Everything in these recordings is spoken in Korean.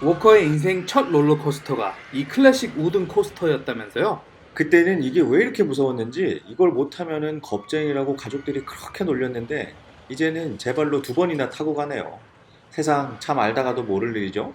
워커의 인생 첫 롤러코스터가 이 클래식 우든 코스터였다면서요? 그때는 이게 왜 이렇게 무서웠는지 이걸 못하면은 겁쟁이라고 가족들이 그렇게 놀렸는데 이제는 제 발로 2번이나 타고 가네요. 세상 참 알다가도 모를 일이죠.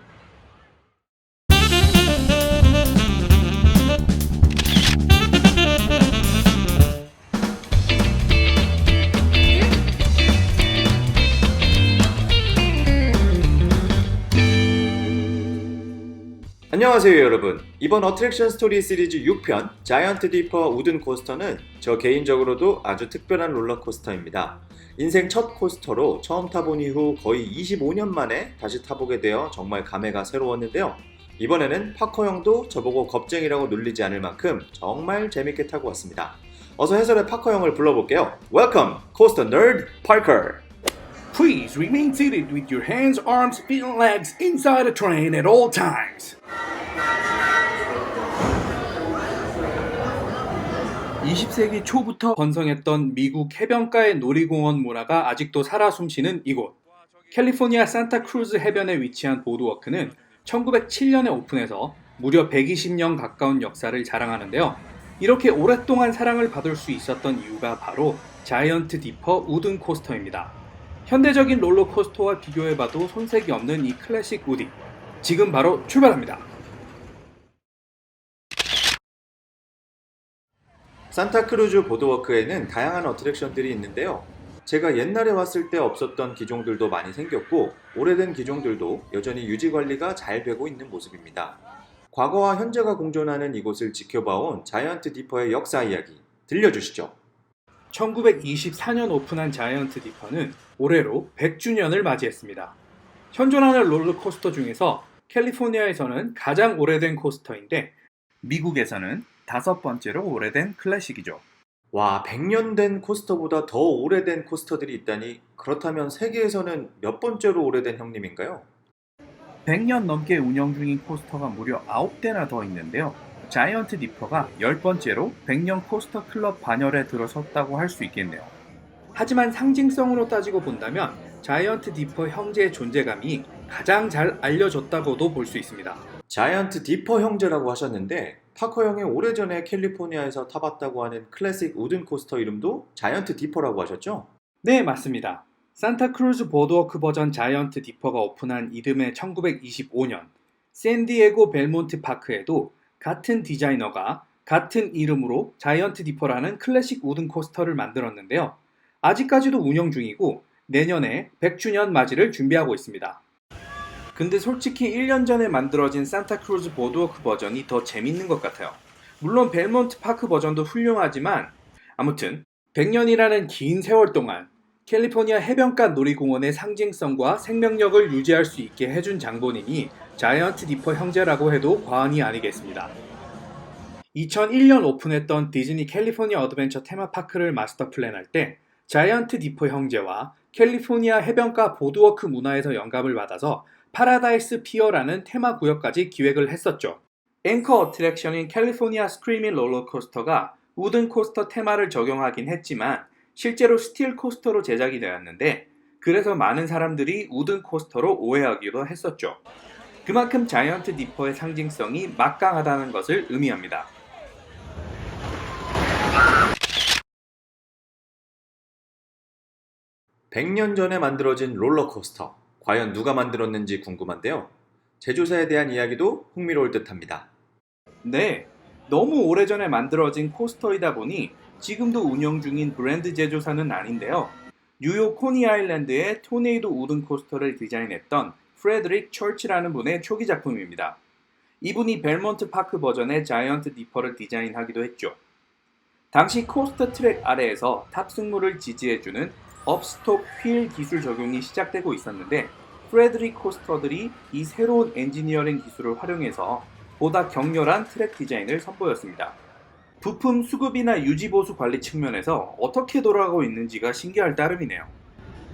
안녕하세요 여러분. 이번 어트랙션 스토리 시리즈 6편 자이언트 디퍼 우든 코스터는 저 개인적으로도 아주 특별한 롤러코스터입니다. 인생 첫 코스터로 처음 타본 이후 거의 25년 만에 다시 타보게 되어 정말 감회가 새로웠는데요. 이번에는 파커 형도 저보고 겁쟁이라고 놀리지 않을 만큼 정말 재밌게 타고 왔습니다. 어서 해설의 파커 형을 불러볼게요. Welcome, Coaster Nerd Parker. Please remain seated with your hands, arms, feet and legs inside the train at all times. 20세기 초부터 번성했던 미국 해변가의 놀이공원 문화가 아직도 살아 숨쉬는 이곳. 캘리포니아 산타크루즈 해변에 위치한 보드워크는 1907년에 오픈해서 무려 120년 가까운 역사를 자랑하는데요. 이렇게 오랫동안 사랑을 받을 수 있었던 이유가 바로 자이언트 디퍼 우든 코스터입니다. 현대적인 롤러코스터와 비교해봐도 손색이 없는 이 클래식 우디. 지금 바로 출발합니다. 산타크루즈 보드워크에는 다양한 어트랙션들이 있는데요. 제가 옛날에 왔을 때 없었던 기종들도 많이 생겼고 오래된 기종들도 여전히 유지관리가 잘 되고 있는 모습입니다. 과거와 현재가 공존하는 이곳을 지켜봐온 자이언트 디퍼의 역사 이야기 들려주시죠. 1924년 오픈한 자이언트 디퍼는 올해로 100주년을 맞이했습니다. 현존하는 롤러코스터 중에서 캘리포니아에서는 가장 오래된 코스터인데 미국에서는 5번째로 오래된 클래식이죠. 와, 100년 된 코스터보다 더 오래된 코스터들이 있다니 그렇다면 세계에서는 몇 번째로 오래된 형님인가요? 100년 넘게 운영 중인 코스터가 무려 9대나 더 있는데요. 자이언트 디퍼가 10번째로 100년 코스터 클럽 반열에 들어섰다고 할 수 있겠네요. 하지만 상징성으로 따지고 본다면 자이언트 디퍼 형제의 존재감이 가장 잘 알려졌다고도 볼 수 있습니다. 자이언트 디퍼 형제라고 하셨는데 파커 형이 오래전에 캘리포니아에서 타봤다고 하는 클래식 우든 코스터 이름도 자이언트 디퍼라고 하셨죠? 네, 맞습니다. 산타크루즈 보드워크 버전 자이언트 디퍼가 오픈한 이듬해 1925년 샌디에고 벨몬트 파크에도 같은 디자이너가 같은 이름으로 자이언트 디퍼라는 클래식 우든 코스터를 만들었는데요. 아직까지도 운영 중이고 내년에 100주년 맞이를 준비하고 있습니다. 근데 솔직히 1년 전에 만들어진 산타크루즈 보드워크 버전이 더 재밌는 것 같아요. 물론 벨몬트 파크 버전도 훌륭하지만 아무튼 100년이라는 긴 세월 동안 캘리포니아 해변가 놀이공원의 상징성과 생명력을 유지할 수 있게 해준 장본인이 자이언트 디퍼 형제라고 해도 과언이 아니겠습니다. 2001년 오픈했던 디즈니 캘리포니아 어드벤처 테마파크를 마스터 플랜할 때 자이언트 디퍼 형제와 캘리포니아 해변가 보드워크 문화에서 영감을 받아서 파라다이스 피어라는 테마 구역까지 기획을 했었죠. 앵커 어트랙션인 캘리포니아 스크리밍 롤러코스터가 우든 코스터 테마를 적용하긴 했지만 실제로 스틸 코스터로 제작이 되었는데 그래서 많은 사람들이 우든 코스터로 오해하기도 했었죠. 그만큼 자이언트 디퍼의 상징성이 막강하다는 것을 의미합니다. (100년) 전에 만들어진 롤러코스터 과연 누가 만들었는지 궁금한데요. 제조사에 대한 이야기도 흥미로울 듯합니다. 네, 너무 오래전에 만들어진 코스터이다 보니 지금도 운영 중인 브랜드 제조사는 아닌데요. 뉴욕 코니 아일랜드의 토네이도 우든 코스터를 디자인했던 프레드릭 철치라는 분의 초기 작품입니다. 이분이 벨몬트 파크 버전의 자이언트 디퍼를 디자인하기도 했죠. 당시 코스터 트랙 아래에서 탑승물을 지지해주는 업스톱 휠 기술 적용이 시작되고 있었는데 프레드릭 코스터들이 이 새로운 엔지니어링 기술을 활용해서 보다 격렬한 트랙 디자인을 선보였습니다. 부품 수급이나 유지보수 관리 측면에서 어떻게 돌아가고 있는지가 신기할 따름이네요.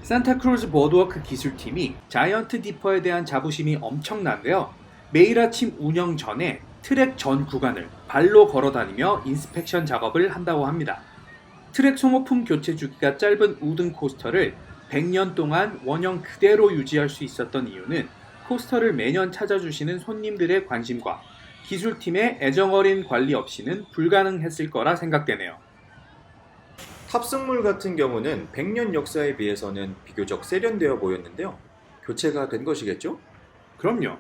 산타크루즈 보드워크 기술팀이 자이언트 디퍼에 대한 자부심이 엄청난데요. 매일 아침 운영 전에 트랙 전 구간을 발로 걸어다니며 인스펙션 작업을 한다고 합니다. 트랙 소모품 교체 주기가 짧은 우든 코스터를 100년 동안 원형 그대로 유지할 수 있었던 이유는 코스터를 매년 찾아주시는 손님들의 관심과 기술팀의 애정어린 관리 없이는 불가능했을 거라 생각되네요. 탑승물 같은 경우는 100년 역사에 비해서는 비교적 세련되어 보였는데요. 교체가 된 것이겠죠? 그럼요.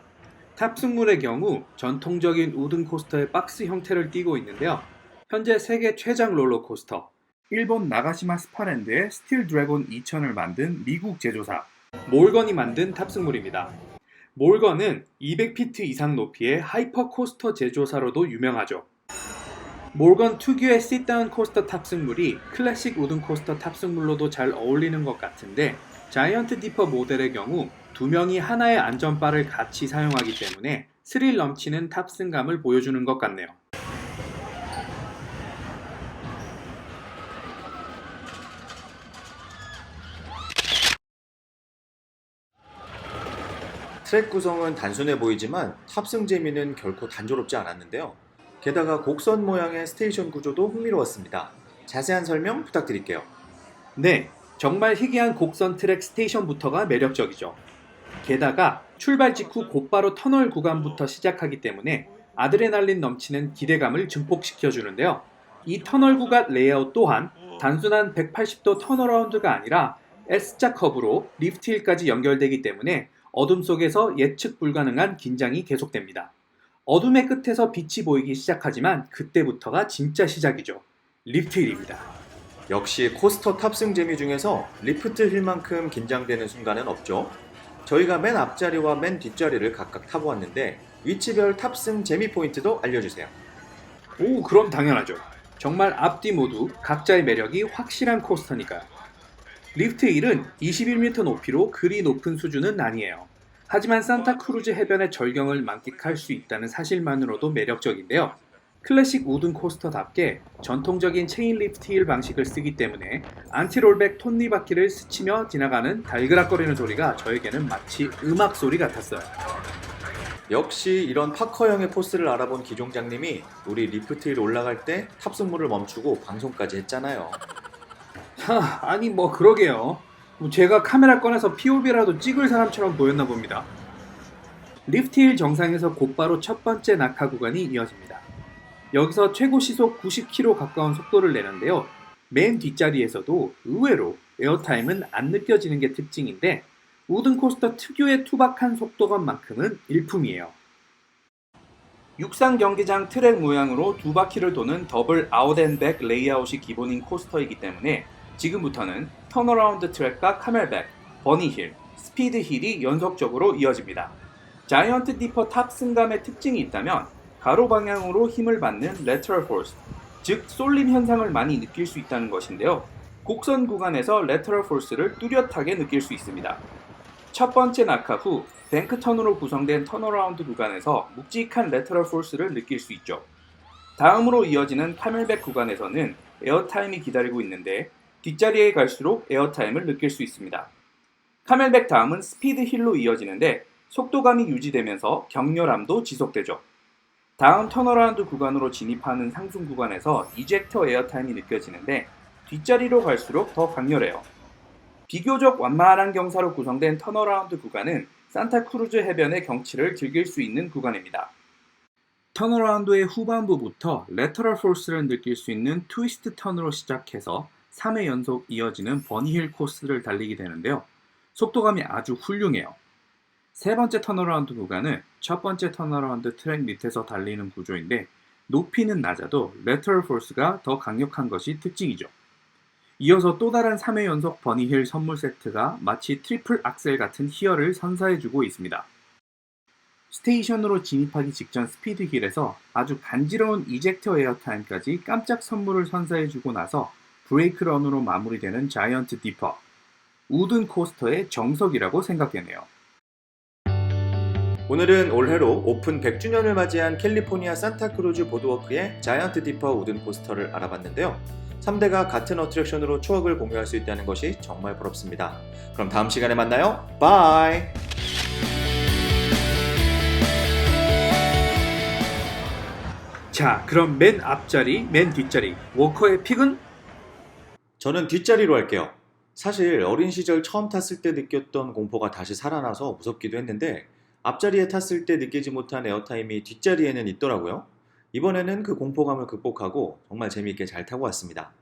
탑승물의 경우 전통적인 우든 코스터의 박스 형태를 띠고 있는데요. 현재 세계 최장 롤러코스터, 일본 나가시마 스파랜드의 스틸 드래곤 2000을 만든 미국 제조사 몰건이 만든 탑승물입니다. 몰건은 200피트 이상 높이의 하이퍼 코스터 제조사로도 유명하죠. 몰건 특유의 sit-down 코스터 탑승물이 클래식 우든 코스터 탑승물로도 잘 어울리는 것 같은데 자이언트 디퍼 모델의 경우 두 명이 하나의 안전바를 같이 사용하기 때문에 스릴 넘치는 탑승감을 보여주는 것 같네요. 트랙 구성은 단순해 보이지만 탑승 재미는 결코 단조롭지 않았는데요. 게다가 곡선 모양의 스테이션 구조도 흥미로웠습니다. 자세한 설명 부탁드릴게요. 네, 정말 희귀한 곡선 트랙 스테이션부터가 매력적이죠. 게다가 출발 직후 곧바로 터널 구간부터 시작하기 때문에 아드레날린 넘치는 기대감을 증폭시켜주는데요. 이 터널 구간 레이아웃 또한 단순한 180도 턴어라운드가 아니라 S자 커브로 리프트 힐까지 연결되기 때문에 어둠 속에서 예측 불가능한 긴장이 계속됩니다. 어둠의 끝에서 빛이 보이기 시작하지만 그때부터가 진짜 시작이죠. 리프트 힐입니다. 역시 코스터 탑승 재미 중에서 리프트 힐만큼 긴장되는 순간은 없죠. 저희가 맨 앞자리와 맨 뒷자리를 각각 타보았는데 위치별 탑승 재미 포인트도 알려주세요. 오, 그럼 당연하죠. 정말 앞뒤 모두 각자의 매력이 확실한 코스터니까요. 리프트 힐은 21m 높이로 그리 높은 수준은 아니에요. 하지만 산타크루즈 해변의 절경을 만끽할 수 있다는 사실만으로도 매력적인데요. 클래식 우든 코스터답게 전통적인 체인 리프트 힐 방식을 쓰기 때문에 안티롤백 톱니바퀴를 스치며 지나가는 달그락거리는 소리가 저에게는 마치 음악 소리 같았어요. 역시 이런 파커형의 포스를 알아본 기종장님이 우리 리프트 힐 올라갈 때 탑승물을 멈추고 방송까지 했잖아요. 아니 뭐 그러게요. 제가 카메라 꺼내서 POV라도 찍을 사람처럼 보였나 봅니다. 리프트 힐 정상에서 곧바로 첫 번째 낙하 구간이 이어집니다. 여기서 최고 시속 90km 가까운 속도를 내는데요. 맨 뒷자리에서도 의외로 에어타임은 안 느껴지는 게 특징인데 우든 코스터 특유의 투박한 속도감만큼은 일품이에요. 육상 경기장 트랙 모양으로 두 바퀴를 도는 더블 아웃앤백 레이아웃이 기본인 코스터이기 때문에 지금부터는 턴어라운드 트랙과 카멜백, 버니힐, 스피드 힐이 연속적으로 이어집니다. 자이언트 디퍼 탑승감의 특징이 있다면 가로 방향으로 힘을 받는 레터럴 포스, 즉 쏠림 현상을 많이 느낄 수 있다는 것인데요. 곡선 구간에서 레터럴 포스를 뚜렷하게 느낄 수 있습니다. 첫 번째 낙하 후 뱅크 턴으로 구성된 턴어라운드 구간에서 묵직한 레터럴 포스를 느낄 수 있죠. 다음으로 이어지는 카멜백 구간에서는 에어타임이 기다리고 있는데 뒷자리에 갈수록 에어타임을 느낄 수 있습니다. 카멜백 다음은 스피드 힐로 이어지는데 속도감이 유지되면서 격렬함도 지속되죠. 다음 턴어라운드 구간으로 진입하는 상승 구간에서 이젝터 에어타임이 느껴지는데 뒷자리로 갈수록 더 강렬해요. 비교적 완만한 경사로 구성된 턴어라운드 구간은 산타크루즈 해변의 경치를 즐길 수 있는 구간입니다. 턴어라운드의 후반부부터 레터럴 포스를 느낄 수 있는 트위스트 턴으로 시작해서 3회 연속 이어지는 버니힐 코스를 달리게 되는데요. 속도감이 아주 훌륭해요. 세 번째 턴어라운드 구간은 첫 번째 턴어라운드 트랙 밑에서 달리는 구조인데 높이는 낮아도 레터럴 포스가 더 강력한 것이 특징이죠. 이어서 또 다른 3회 연속 버니힐 선물 세트가 마치 트리플 악셀 같은 희열을 선사해주고 있습니다. 스테이션으로 진입하기 직전 스피드 힐에서 아주 간지러운 이젝터 에어타임까지 깜짝 선물을 선사해주고 나서 브레이크 런으로 마무리되는 자이언트 디퍼. 우든 코스터의 정석이라고 생각되네요. 오늘은 올해로 오픈 100주년을 맞이한 캘리포니아 산타크루즈 보드워크의 자이언트 디퍼 우든 코스터를 알아봤는데요. 3대가 같은 어트랙션으로 추억을 공유할 수 있다는 것이 정말 부럽습니다. 그럼 다음 시간에 만나요. 바이! 자, 그럼 맨 앞자리, 맨 뒷자리, 워커의 픽은? 저는 뒷자리로 할게요. 사실 어린 시절 처음 탔을 때 느꼈던 공포가 다시 살아나서 무섭기도 했는데 앞자리에 탔을 때 느끼지 못한 에어타임이 뒷자리에는 있더라고요. 이번에는 그 공포감을 극복하고 정말 재미있게 잘 타고 왔습니다.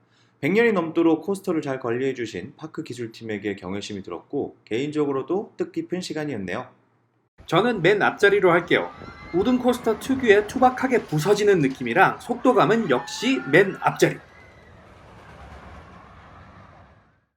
100년이 넘도록 코스터를 잘 관리해주신 파크 기술팀에게 경외심이 들었고 개인적으로도 뜻깊은 시간이었네요. 저는 맨 앞자리로 할게요. 우든 코스터 특유의 투박하게 부서지는 느낌이랑 속도감은 역시 맨 앞자리.